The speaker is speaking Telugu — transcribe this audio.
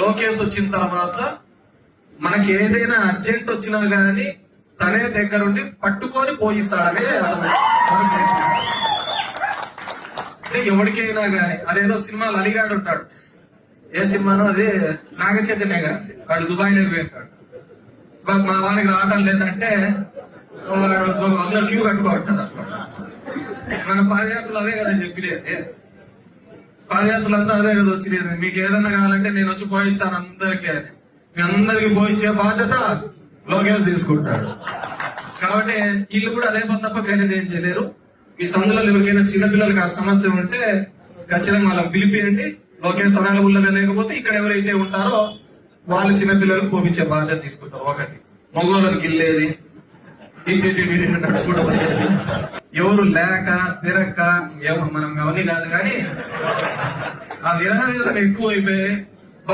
లోకేష్ వచ్చిన తర్వాత మనకి ఏదైనా అర్జెంట్ వచ్చినా గానీ తనే దగ్గరుండి పట్టుకొని పోయిస్తాడని అతను అంటే ఎవరికైనా గానీ అదేదో సినిమాలు అలిగాడు ఉంటాడు. ఏ సినిమానో అది నాగ చైతన్య గారు, వాడు దుబాయ్ లో పోయింటాడు. మా వానికి రావటం లేదంటే అందరూ క్యూ కట్టుకోవట్టారు అనమాట. మన పాదయాత్రలు అదే కదా చెప్పలేదు, పాదయాత్రలంతా అదే కదా వచ్చిలేదు. మీకు ఏదన్నా కావాలంటే నేను వచ్చి పోయించాను అందరికీ, మీ అందరికి పోయించే బాధ్యత లోకేష్ తీసుకుంటాడు. కాబట్టి వీళ్ళు కూడా అదే పని తప్ప వేరేది ఏం చేయలేరు. మీ సందులో ఎవరికైనా చిన్నపిల్లలకి ఆ సమస్య ఉంటే ఖచ్చితంగా వాళ్ళకి పిలిపియండి. లోకేష్ అవైలబుల్ లేకపోతే ఇక్కడ ఎవరైతే ఉంటారో వాళ్ళు చిన్నపిల్లలకు పోపించే బాధ్యత తీసుకుంటారు. ఒకటి మగవాళ్ళకి ఇల్లేది నడుచుకుంటూ ఎవరు లేక తిరక్క ఏమో మనం అవన్నీ కాదు, కానీ ఆ విరహం ఎక్కువ అయిపోయి